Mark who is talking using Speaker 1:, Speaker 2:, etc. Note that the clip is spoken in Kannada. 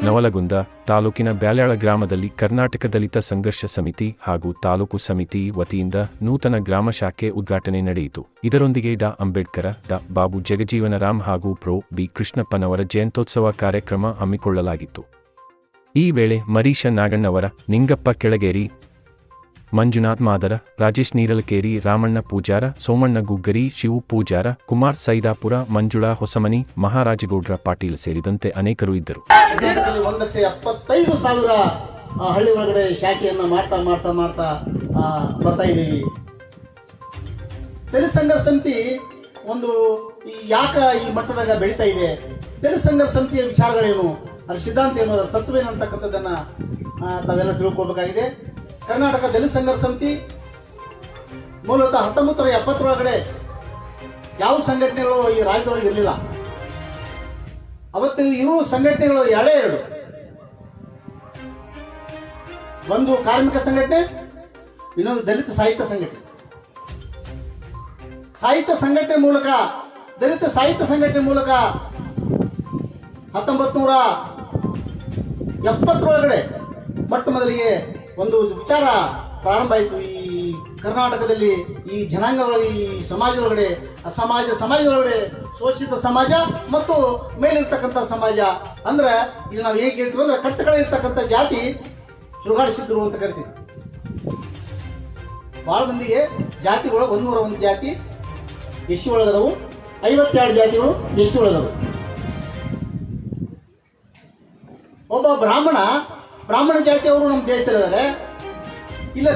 Speaker 1: ನವಲಗುಂದ ತಾಲೂಕಿನ ಬ್ಯಾಲ್ಯಾಳ ಗ್ರಾಮದಲ್ಲಿ ಕರ್ನಾಟಕ ದಲಿತ ಸಂಘರ್ಷ ಸಮಿತಿ ಹಾಗೂ ತಾಲೂಕು ಸಮಿತಿ ವತಿಯಿಂದ ನೂತನ ಗ್ರಾಮ ಶಾಖೆ ಉದ್ಘಾಟನೆ ನಡೆಯಿತು. ಇದರೊಂದಿಗೆ ಡಾ ಅಂಬೇಡ್ಕರ, ಡಾ ಬಾಬು ಜಗಜೀವನರಾಮ್ ಹಾಗೂ ಪ್ರೊ ಬಿ ಕೃಷ್ಣಪ್ಪನವರ ಜಯಂತ್ಯೋತ್ಸವ ಕಾರ್ಯಕ್ರಮ ಹಮ್ಮಿಕೊಳ್ಳಲಾಗಿತ್ತು. ಈ ವೇಳೆ ಮರೀಶ ನಾಗಣ್ಣವರ, ನಿಂಗಪ್ಪ ಕೆಳಗೇರಿ, ಮಂಜುನಾಥ್ ಮಾದರ, ರಾಜೇಶ್ ನೀರಲಕೇರಿ, ರಾಮಣ್ಣ ಪೂಜಾರ, ಸೋಮಣ್ಣ ಗುಗ್ಗರಿ, ಶಿವು ಪೂಜಾರ, ಕುಮಾರ್ ಸೈದಾಪುರ, ಮಂಜುಳಾ ಹೊಸಮನಿ, ಮಹಾರಾಜಗೌಡ್ರ ಪಾಟೀಲ್ ಸೇರಿದಂತೆ ಅನೇಕರು ಇದ್ದರು.
Speaker 2: 1,75,000 ಹಳ್ಳಿ ಒಳಗಡೆ ಶಾಖೆಯನ್ನ ಮಾಡ್ತಾ ಬರ್ತಾ ಇದ್ದೀವಿ. ದಲಿತ ಸಂಘರ್ಷ ಸಮಿತಿ ಒಂದು ಯಾಕ ಈ ಮಟ್ಟದಾಗ ಬೆಳೀತಾ ಇದೆ, ದಲಿತ ಸಂಘರ್ಷ ಸಮಿತಿಯ ವಿಚಾರಗಳೇನು, ಅದರ ಸಿದ್ಧಾಂತ ಏನು, ಅದರ ತತ್ವೇನು ಅಂತಕ್ಕಂಥದ್ದನ್ನ ತಾವೆಲ್ಲ ತಿಳ್ಕೊಳ್ಬೇಕಾಗಿದೆ. ಕರ್ನಾಟಕ ದಲಿತ ಸಂಘರ್ಷ ಸಮಿತಿ ಮೂಲತಃ 1970 ಒಳಗಡೆ ಯಾವ ಸಂಘಟನೆಗಳು ಈ ರಾಜ್ಯದೊಳಗೆ ಇರಲಿಲ್ಲ. ಅವತ್ತು ಇರುವ ಸಂಘಟನೆಗಳು ಎರಡೇ ಎರಡು, ಒಂದು ಕಾರ್ಮಿಕ ಸಂಘಟನೆ, ಇನ್ನೊಂದು ದಲಿತ ಸಾಹಿತ್ಯ ಸಂಘಟನೆ. ದಲಿತ ಸಾಹಿತ್ಯ ಸಂಘಟನೆ ಮೂಲಕ 1970 ಒಳಗಡೆ ಮೊಟ್ಟ ಮೊದಲಿಗೆ ಒಂದು ವಿಚಾರ ಪ್ರಾರಂಭ ಆಯಿತು. ಈ ಕರ್ನಾಟಕದಲ್ಲಿ ಈ ಜನಾಂಗದೊಳಗೆ, ಈ ಸಮಾಜದೊಳಗಡೆ, ಸಮಾಜದೊಳಗಡೆ ಶೋಷಿತ ಸಮಾಜ ಮತ್ತು ಮೇಲಿರ್ತಕ್ಕಂಥ ಸಮಾಜ ಅಂದ್ರೆ ಇಲ್ಲಿ ನಾವು ಹೇಗೆ ಹೇಳ್ತೀವಿ ಅಂದ್ರೆ ಕಟ್ಟಕಡೆ ಜಾತಿ ಸುರುಗಾಡಿಸಿದ್ರು ಅಂತ ಕರಿತೀವಿ. ಬಹಳ ಮಂದಿಗೆ ಜಾತಿಗಳು 101 ಜಾತಿ ಎಸ್ಸಿ ಒಳಗದವು, 52 ಜಾತಿಗಳು ಎಸ್ಟಿ ಒಳಗದವು. ಒಬ್ಬ ಬ್ರಾಹ್ಮಣ ಜಾತಿಯವರು ನಮ್ಮ ದೇಶದಲ್ಲಿದ್ದಾರೆ. ಇಲ್ಲ